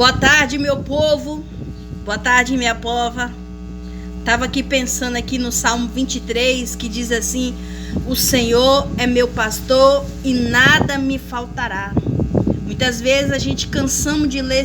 Boa tarde, meu povo. Boa tarde, minha pova. Estava aqui pensando aqui no Salmo 23, que diz assim: o Senhor é meu pastor e nada me faltará. Muitas vezes a gente cansamos de ler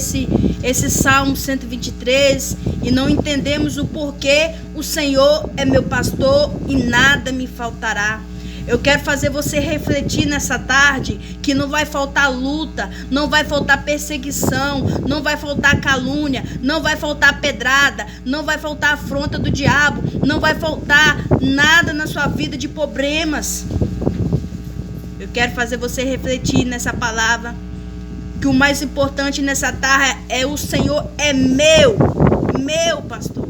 esse Salmo 123 e não entendemos o porquê o Senhor é meu pastor e nada me faltará. Eu quero fazer você refletir nessa tarde que não vai faltar luta, não vai faltar perseguição, não vai faltar calúnia, não vai faltar pedrada, não vai faltar afronta do diabo, não vai faltar nada na sua vida de problemas. Eu quero fazer você refletir nessa palavra, que o mais importante nessa tarde é o Senhor é meu pastor.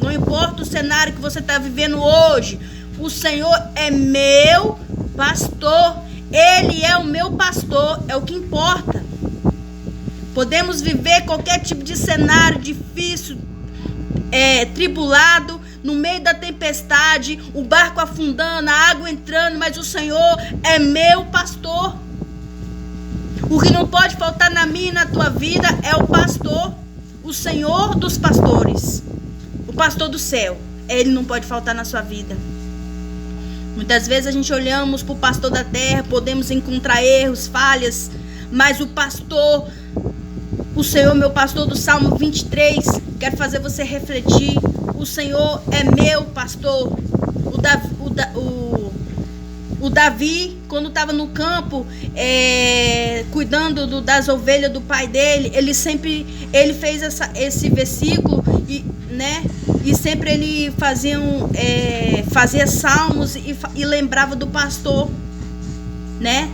Não importa o cenário que você está vivendo hoje, o Senhor é meu pastor. Ele é o meu pastor, é o que importa. Podemos viver qualquer tipo de cenário difícil, tribulado, no meio da tempestade, o barco afundando, a água entrando, mas o Senhor é meu pastor. O que não pode faltar na minha e na tua vida é o pastor, o Senhor dos pastores, o pastor do céu. Ele não pode faltar na sua vida. Muitas vezes a gente olhamos para o pastor da terra, podemos encontrar erros, falhas, mas o pastor, o Senhor, meu pastor, do Salmo 23, quero fazer você refletir. O Senhor é meu pastor. O Davi, quando estava no campo, cuidando das ovelhas do pai dele, ele fez esse versículo e sempre ele fazia salmos e lembrava do pastor, né?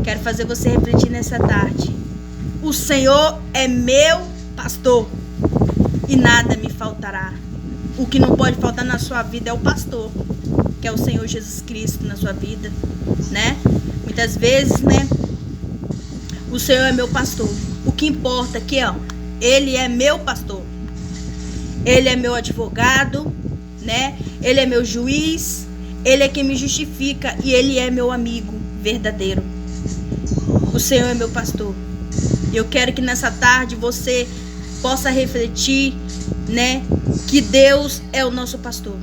Quero fazer você refletir nessa tarde. O Senhor é meu pastor e nada me faltará. O que não pode faltar na sua vida é o pastor, que é o Senhor Jesus Cristo na sua vida, né? Muitas vezes, né? O Senhor é meu pastor. O que importa aqui, ó, Ele é meu pastor. Ele é meu advogado, né? Ele é meu juiz. Ele é quem me justifica e Ele é meu amigo verdadeiro. O Senhor é meu pastor. Eu quero que nessa tarde você possa refletir, né? Que Deus é o nosso pastor.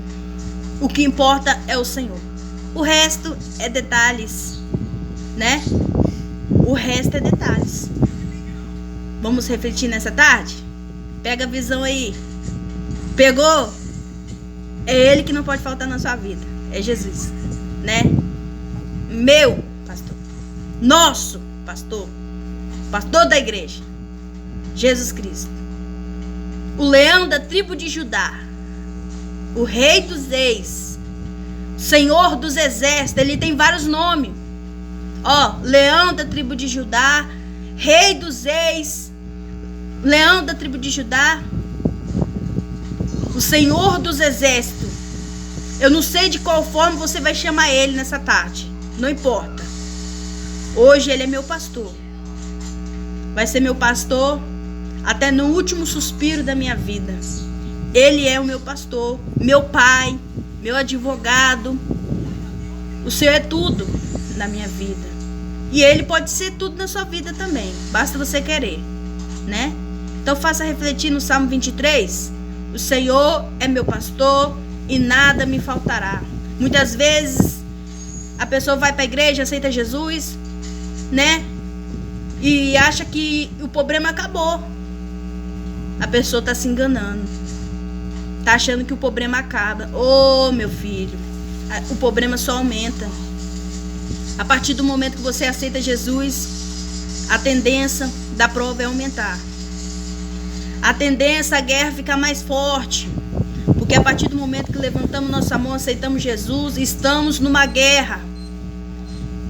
O que importa é o Senhor. O resto é detalhes, né? O resto é detalhes. Vamos refletir nessa tarde? Pega a visão aí. Pegou? É Ele que não pode faltar na sua vida. É Jesus, né? Meu pastor. Nosso pastor. Pastor da igreja. Jesus Cristo. O leão da tribo de Judá. O rei dos reis. Senhor dos exércitos. Ele tem vários nomes. Ó, leão da tribo de Judá. Rei dos reis. Leão da tribo de Judá. O Senhor dos exércitos. Eu não sei de qual forma você vai chamar Ele nessa tarde. Não importa. Hoje Ele é meu pastor. Vai ser meu pastor até no último suspiro da minha vida. Ele é o meu pastor, meu pai, meu advogado. O Senhor é tudo na minha vida. E Ele pode ser tudo na sua vida também. Basta você querer, né? Então faça refletir no Salmo 23. O Senhor é meu pastor e nada me faltará. Muitas vezes a pessoa vai para a igreja, aceita Jesus, né? E acha que o problema acabou. A pessoa está se enganando. Está achando que o problema acaba. Ô, meu filho, o problema só aumenta. A partir do momento que você aceita Jesus, a tendência da prova é aumentar. A tendência, a guerra ficar mais forte. Porque a partir do momento que levantamos nossa mão, aceitamos Jesus, estamos numa guerra.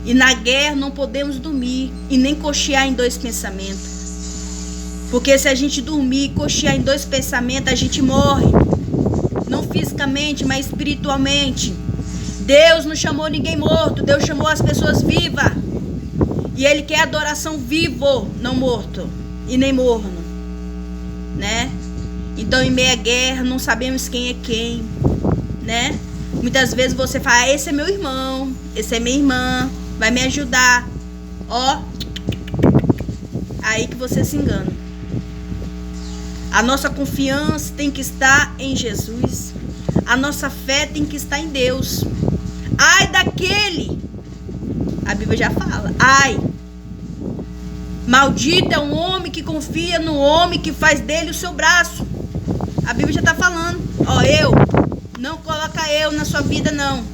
E na guerra não podemos dormir e nem cochear em dois pensamentos. Porque se a gente dormir e cochear em dois pensamentos, a gente morre. Não fisicamente, mas espiritualmente. Deus não chamou ninguém morto, Deus chamou as pessoas vivas. E Ele quer adoração vivo, não morto e nem morno, né? Então em meia guerra não sabemos quem é quem, né? Muitas vezes você fala, esse é meu irmão, esse é minha irmã, vai me ajudar. Ó, aí que você se engana. A nossa confiança tem que estar em Jesus. A nossa fé tem que estar em Deus. Ai daquele, a Bíblia já fala, ai, maldito é um homem que confia no homem que faz dele o seu braço. A Bíblia já está falando. Ó, não coloca eu na sua vida, não.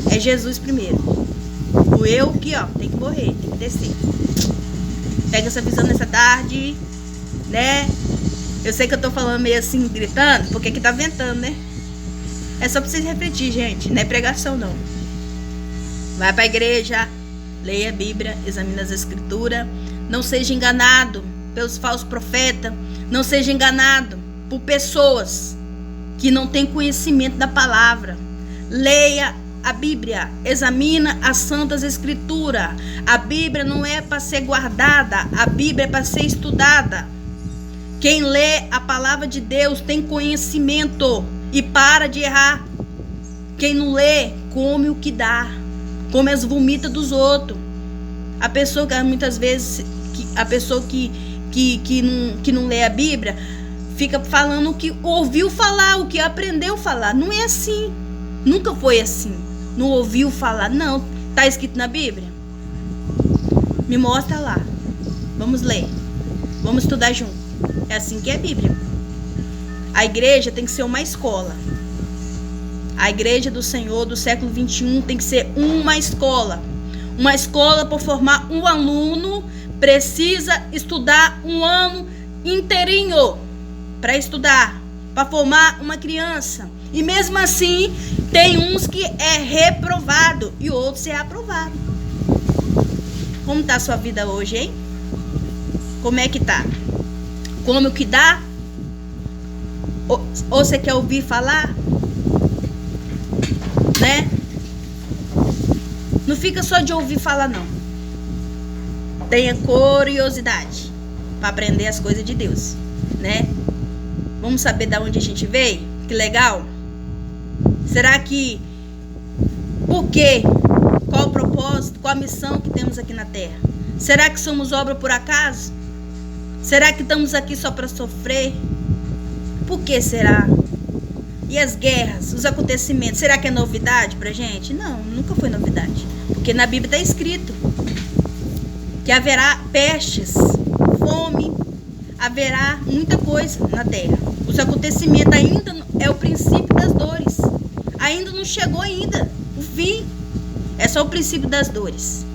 É Jesus primeiro. O eu que, ó, tem que morrer, tem que descer. Pega essa visão nessa tarde, né? Eu sei que eu tô falando meio assim, gritando, porque aqui tá ventando, né? É só pra vocês refletir, gente. Não é pregação, não. Vai pra igreja, leia a Bíblia, examine as Escrituras. Não seja enganado pelos falsos profetas. Não seja enganado por pessoas que não têm conhecimento da palavra. Leia a Bíblia, examina as Santas Escrituras. A Bíblia não é para ser guardada, a Bíblia é para ser estudada. Quem lê a palavra de Deus tem conhecimento e para de errar. Quem não lê, come o que dá, come as vomitas dos outros. A pessoa que muitas vezes, a pessoa que não lê a Bíblia, fica falando o que ouviu falar, o que aprendeu a falar. Não é assim, nunca foi assim. Não ouviu falar, não. Está escrito na Bíblia? Me mostra lá. Vamos ler. Vamos estudar junto. É assim que é a Bíblia. A igreja tem que ser uma escola. A igreja do Senhor do século 21 tem que ser uma escola. Uma escola para formar um aluno precisa estudar um ano inteirinho para estudar, para formar uma criança. E mesmo assim, tem uns que é reprovado e outros é aprovado. Como está a sua vida hoje, hein? Como é que tá? Como que dá? Ou você quer ouvir falar? Né? Não fica só de ouvir falar, não. Tenha curiosidade para aprender as coisas de Deus, né? Vamos saber de onde a gente veio? Que legal! Será que... Por quê? Qual o propósito? Qual a missão que temos aqui na Terra? Será que somos obra por acaso? Será que estamos aqui só para sofrer? Por que será? E as guerras, os acontecimentos, será que é novidade pra gente? Não, nunca foi novidade. Porque na Bíblia está escrito que haverá pestes, fome, haverá muita coisa na terra. Os acontecimentos ainda é o princípio das dores. Ainda não chegou ainda o fim. É só o princípio das dores.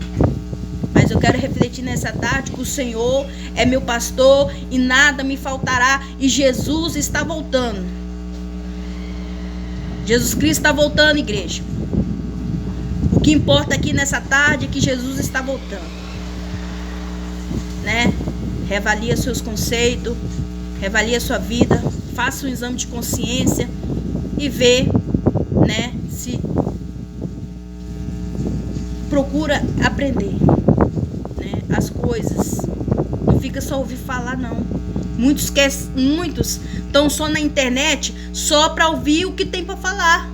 Mas eu quero refletir nessa tarde que o Senhor é meu pastor e nada me faltará. E Jesus está voltando. Jesus Cristo está voltando, igreja. O que importa aqui nessa tarde é que Jesus está voltando. Né? Reavalia seus conceitos, reavalia sua vida, faça um exame de consciência e vê, né, se procura aprender, né, as coisas. Não fica só ouvir falar, não. Muitos estão só na internet só para ouvir o que tem para falar.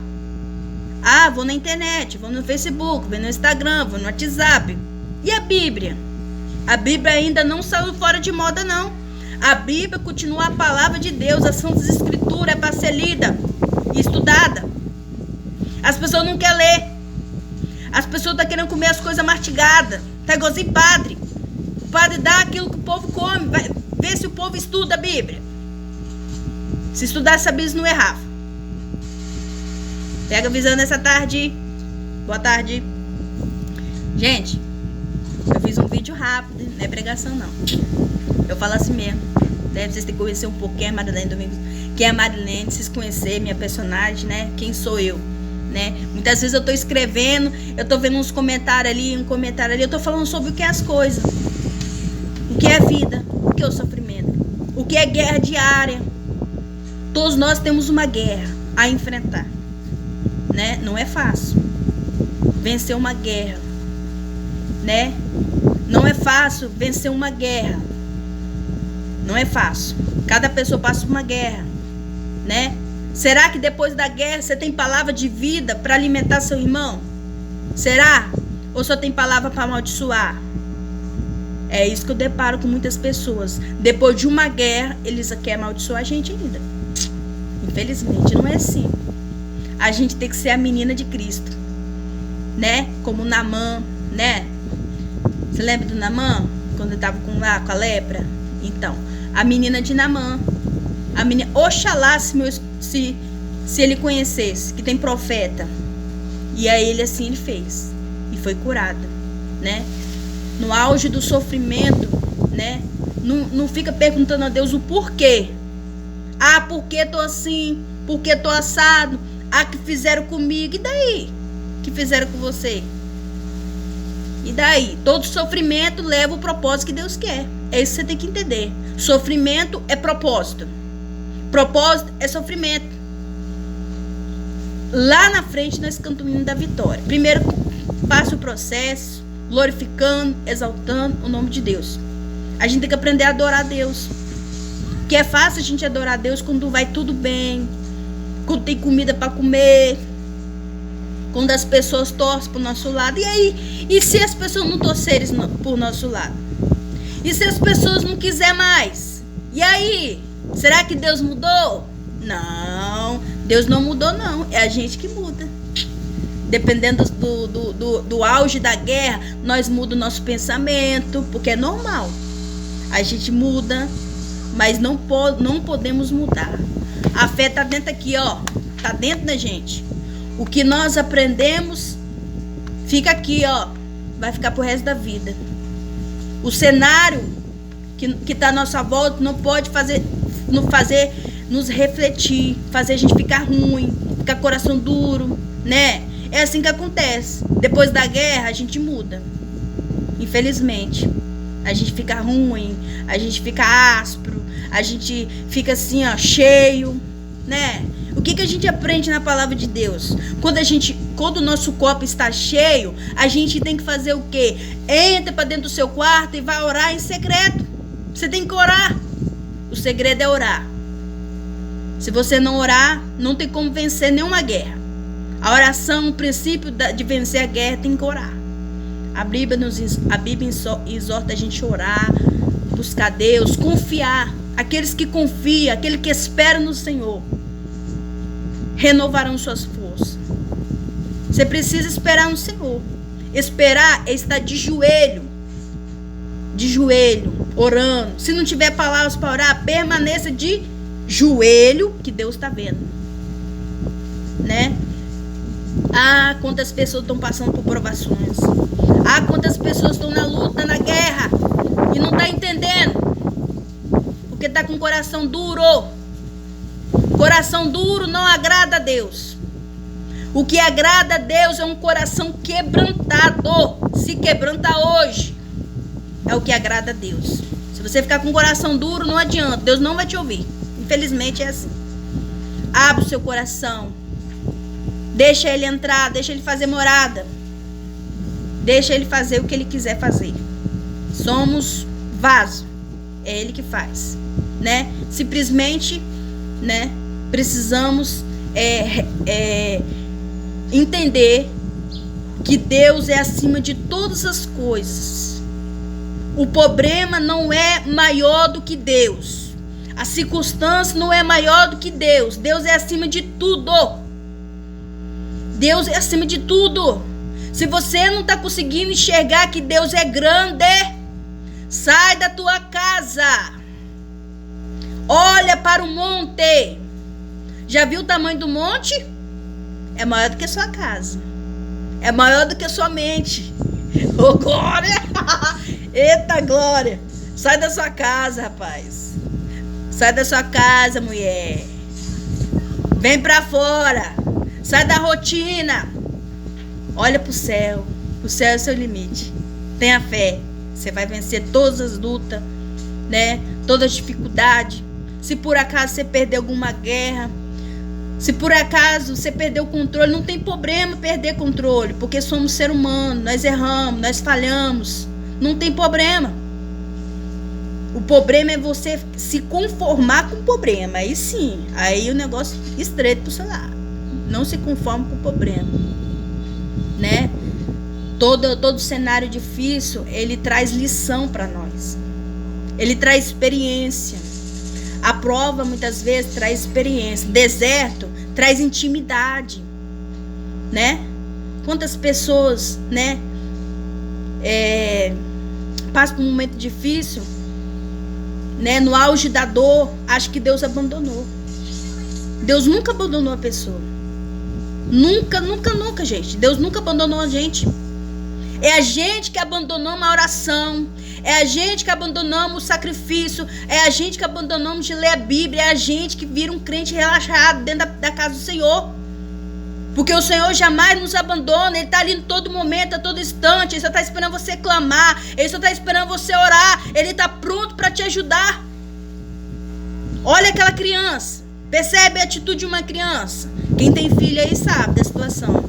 Ah, vou na internet, vou no Facebook, vou no Instagram, vou no WhatsApp. E a Bíblia? A Bíblia ainda não saiu fora de moda, não. A Bíblia continua a palavra de Deus, as Santas Escrituras é para ser lida e estudada. As pessoas não querem ler. As pessoas estão querendo comer as coisas mastigadas. Tá igualzinho padre. O padre dá aquilo que o povo come. Vai ver se o povo estuda a Bíblia. Se estudasse a Bíblia, não errava. Pega a visão nessa tarde. Boa tarde. Gente, eu fiz um vídeo rápido, não é pregação não. Eu falo assim mesmo. Deve vocês ter que conhecer um pouco quem é Marilene Domingos. Quem é Marilene, vocês conhecerem minha personagem, né? Quem sou eu, né? Muitas vezes eu tô escrevendo, eu tô vendo uns comentários ali, um comentário ali, eu tô falando sobre o que é as coisas. O que é vida, o que é o sofrimento, o que é guerra diária. Todos nós temos uma guerra a enfrentar, né? Não é fácil vencer uma guerra, né? Não é fácil vencer uma guerra. Não é fácil. Cada pessoa passa por uma guerra, né? Será que depois da guerra você tem palavra de vida para alimentar seu irmão? Será? Ou só tem palavra para amaldiçoar? É isso que eu deparo com muitas pessoas. Depois de uma guerra, eles querem amaldiçoar a gente ainda. Infelizmente, não é assim. A gente tem que ser a menina de Cristo, né? Como Naamã, né? Você lembra do Naamã? Quando ele tava com a lepra? Então, a menina de Naamã. A menina, oxalá se ele conhecesse que tem profeta. E aí ele assim ele fez. E foi curada, né? No auge do sofrimento, né? Não fica perguntando a Deus o porquê. Ah, por que tô assim? Por que tô assado? Ah, que fizeram comigo. E daí? Que fizeram com você? E daí? Todo sofrimento leva o propósito que Deus quer. É isso que você tem que entender. Sofrimento é propósito. Propósito é sofrimento. Lá na frente nós cantamos o hino da vitória. Primeiro passa o processo, glorificando, exaltando o nome de Deus. A gente tem que aprender a adorar a Deus. Que é fácil a gente adorar a Deus quando vai tudo bem, quando tem comida para comer, quando as pessoas torcem pro nosso lado. E aí? E se as pessoas não torcerem por nosso lado? E se as pessoas não quiserem mais? E aí? Será que Deus mudou? Não, Deus não mudou não. É a gente que muda. Dependendo do auge da guerra, nós mudamos o nosso pensamento, porque é normal. A gente muda, mas não podemos mudar. A fé tá dentro aqui, ó. Tá dentro da gente. O que nós aprendemos fica aqui, ó. Vai ficar pro resto da vida. O cenário que tá à nossa volta não pode nos refletir, fazer a gente ficar ruim, ficar coração duro, né? É assim que acontece. Depois da guerra, a gente muda. Infelizmente. A gente fica ruim, a gente fica áspero, a gente fica assim, ó, cheio, né? O que a gente aprende na palavra de Deus? Quando o nosso copo está cheio, a gente tem que fazer o quê? Entra para dentro do seu quarto e vai orar em secreto. Você tem que orar. O segredo é orar. Se você não orar, não tem como vencer nenhuma guerra. A oração, o princípio de vencer a guerra, tem que orar. A Bíblia exorta a gente a orar, buscar Deus, confiar. Aqueles que confiam, aqueles que esperam no Senhor, renovarão suas forças. Você precisa esperar no Senhor. Esperar é estar de joelho, orando. Se não tiver palavras para orar, permaneça de joelho, que Deus está vendo, né? Ah, quantas pessoas estão passando por provações. Ah, quantas pessoas estão na luta, na guerra e não está entendendo, porque está com o coração duro. Coração duro não agrada a Deus. O que agrada a Deus é um coração quebrantado. Se quebranta hoje, é o que agrada a Deus. Se você ficar com o coração duro, não adianta, Deus não vai te ouvir. Infelizmente é assim. Abre o seu coração, deixa ele entrar, deixa ele fazer morada, deixa ele fazer o que ele quiser fazer. Somos vaso, é ele que faz, né? Simplesmente, né? Precisamos entender que Deus é acima de todas as coisas. O problema não é maior do que Deus. A circunstância não é maior do que Deus. Deus é acima de tudo. Deus é acima de tudo. Se você não está conseguindo enxergar que Deus é grande, sai da tua casa. Olha para o monte. Já viu o tamanho do monte? É maior do que a sua casa. É maior do que a sua mente. Ô, glória! Eita, glória! Sai da sua casa, rapaz. Sai da sua casa, mulher. Vem pra fora. Sai da rotina. Olha pro céu. O céu é o seu limite. Tenha fé. Você vai vencer todas as lutas, né? Todas as dificuldades. Se por acaso você perder alguma guerra, se por acaso você perder o controle, não tem problema perder controle, porque somos ser humano, nós erramos, nós falhamos, não tem problema. O problema é você se conformar com o problema, aí sim, aí o negócio estreito pro seu lado. Não se conforme com o problema, né? Todo cenário difícil, ele traz lição para nós. Ele traz experiência. A prova muitas vezes traz experiência. Deserto traz intimidade, né? Quantas pessoas, né, passam por um momento difícil, né, no auge da dor, acho que Deus abandonou. Deus nunca abandonou a pessoa. Nunca, nunca, nunca, gente. Deus nunca abandonou a gente. É a gente que abandonamos a oração. É a gente que abandonamos o sacrifício. É a gente que abandonamos de ler a Bíblia. É a gente que vira um crente relaxado dentro da casa do Senhor. Porque o Senhor jamais nos abandona. Ele está ali em todo momento, a todo instante. Ele só está esperando você clamar. Ele só está esperando você orar. Ele está pronto para te ajudar. Olha aquela criança. Percebe a atitude de uma criança? Quem tem filho aí sabe da situação.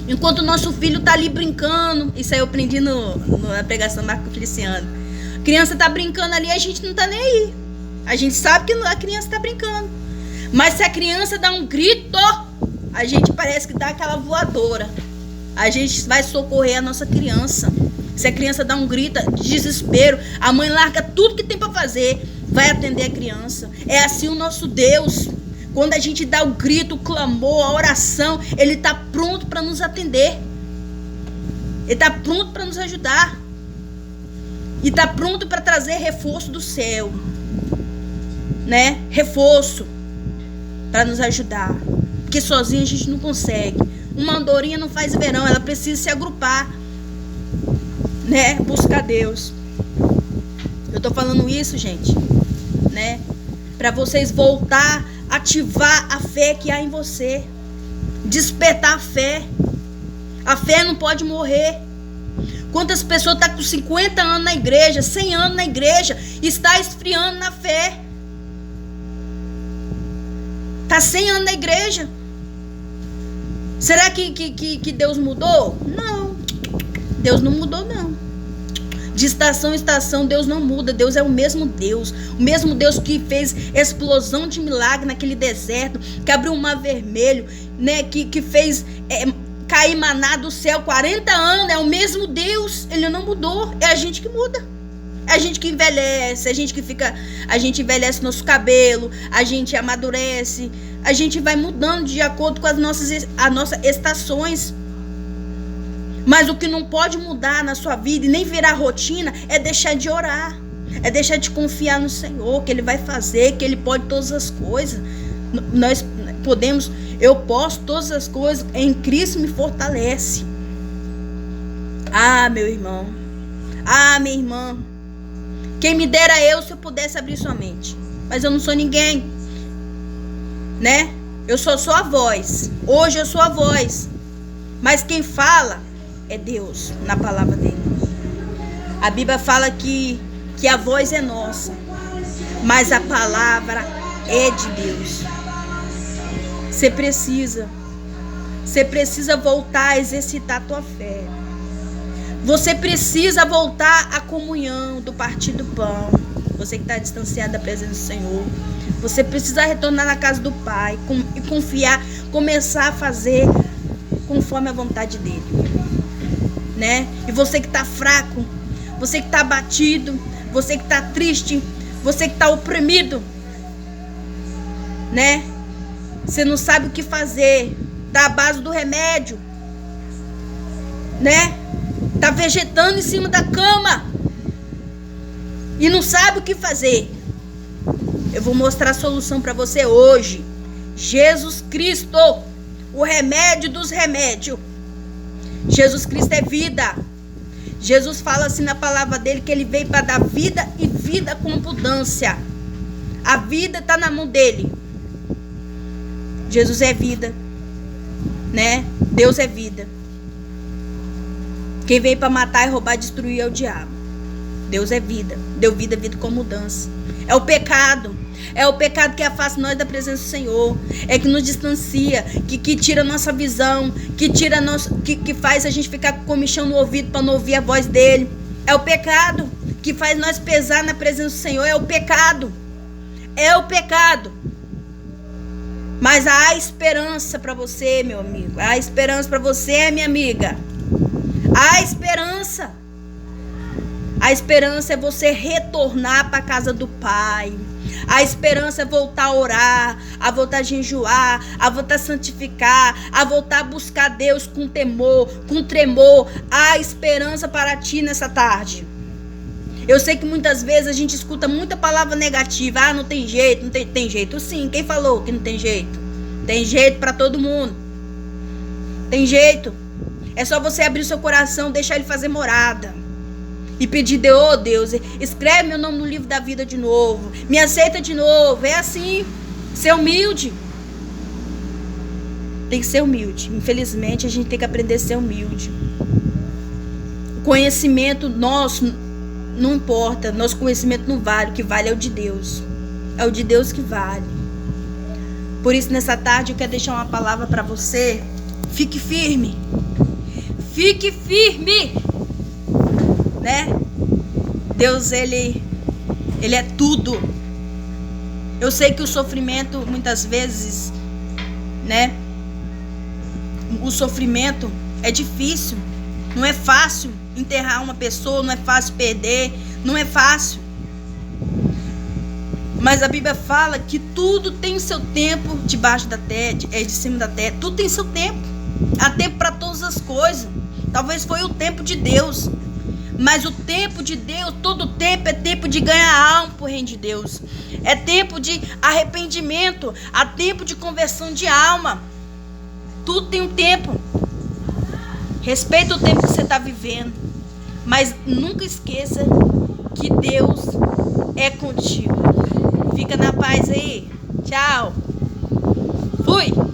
Enquanto o nosso filho está ali brincando. Isso aí eu aprendi na pregação Marco Feliciano. A criança está brincando ali, a gente não está nem aí. A gente sabe que a criança está brincando. Mas se a criança dá um grito, a gente parece que dá aquela voadora. A gente vai socorrer a nossa criança. Se a criança dá um grito de desespero, a mãe larga tudo que tem para fazer, vai atender a criança. É assim o nosso Deus. Quando a gente dá o grito, o clamor, a oração, Ele está pronto para nos atender. Ele está pronto para nos ajudar. E está pronto para trazer reforço do céu. Né? Reforço para nos ajudar. Porque sozinho a gente não consegue. Uma andorinha não faz verão, ela precisa se agrupar. Né? Buscar Deus. Eu estou falando isso, gente, né? Para vocês voltar, ativar a fé que há em você. Despertar a fé. A fé não pode morrer. Quantas pessoas estão com 50 anos na igreja, 100 anos na igreja, está esfriando na fé. Está 100 anos na igreja. Será que Deus mudou? Não. Deus não mudou, não. De estação em estação, Deus não muda. Deus é o mesmo Deus. O mesmo Deus que fez explosão de milagre naquele deserto, que abriu o mar vermelho, né? Que fez cair maná do céu 40 anos. É o mesmo Deus. Ele não mudou. É a gente que muda. É a gente que envelhece. A gente envelhece nosso cabelo. A gente amadurece. A gente vai mudando de acordo com as nossas estações. Mas o que não pode mudar na sua vida e nem virar rotina é deixar de orar. É deixar de confiar no Senhor, que Ele vai fazer, que Ele pode todas as coisas. Nós podemos, eu posso todas as coisas, em Cristo me fortalece. Ah, meu irmão. Ah, minha irmã. Quem me dera eu se eu pudesse abrir sua mente. Mas eu não sou ninguém. Né? Eu sou só a voz. Hoje eu sou a voz. Mas quem fala é Deus, na palavra dele. A Bíblia fala que a voz é nossa, mas a palavra é de Deus. Você precisa voltar a exercitar a tua fé. Você precisa voltar à comunhão, do partir do pão. Você que está distanciado da presença do Senhor. Você precisa retornar na casa do Pai e confiar, começar a fazer conforme a vontade dele. Né? E você que está fraco, você que está abatido, você que está triste, você que está oprimido, né? Você não sabe o que fazer, tá à base do remédio, né? Tá vegetando em cima da cama e não sabe o que fazer. Eu vou mostrar a solução para você hoje. Jesus Cristo, o remédio dos remédios. Jesus Cristo é vida. Jesus fala assim na palavra dele que ele veio para dar vida e vida com abundância. A vida está na mão dele. Jesus é vida, né? Deus é vida. Quem veio para matar, roubar, destruir é o diabo. Deus é vida. Deu vida, vida com mudança. É o pecado. É o pecado que afasta nós da presença do Senhor. É que nos distancia, que tira a nossa visão, que faz a gente ficar com comichão no ouvido para não ouvir a voz dele. É o pecado que faz nós pesar na presença do Senhor. É o pecado. É o pecado. Mas há esperança para você, meu amigo. Há esperança para você, minha amiga. Há esperança. A esperança é você retornar para a casa do Pai. A esperança é voltar a orar, a voltar a jejuar, a voltar a santificar, a voltar a buscar Deus com temor, com tremor. Há esperança para ti nessa tarde. Eu sei que muitas vezes a gente escuta muita palavra negativa. Ah, não tem jeito, não tem jeito sim. Quem falou que não tem jeito? Tem jeito para todo mundo. Tem jeito. É só você abrir o seu coração, deixar ele fazer morada. E pedir, oh Deus, escreve meu nome no livro da vida de novo. Me aceita de novo. É assim. Ser humilde. Tem que ser humilde. Infelizmente, a gente tem que aprender a ser humilde. O conhecimento nosso não importa. Nosso conhecimento não vale. O que vale é o de Deus. É o de Deus que vale. Por isso, nessa tarde, eu quero deixar uma palavra para você. Fique firme. Fique firme. Né? Deus, ele é tudo. Eu sei que o sofrimento, muitas vezes, né? O sofrimento é difícil. Não é fácil enterrar uma pessoa, não é fácil perder, não é fácil. Mas a Bíblia fala que tudo tem seu tempo debaixo da terra, de cima da terra. Tudo tem seu tempo. Há tempo para todas as coisas. Talvez foi o tempo de Deus. Mas o tempo de Deus, todo tempo é tempo de ganhar alma pro reino de Deus. É tempo de arrependimento, há tempo de conversão de alma. Tudo tem um tempo. Respeita o tempo que você está vivendo. Mas nunca esqueça que Deus é contigo. Fica na paz aí. Tchau. Fui.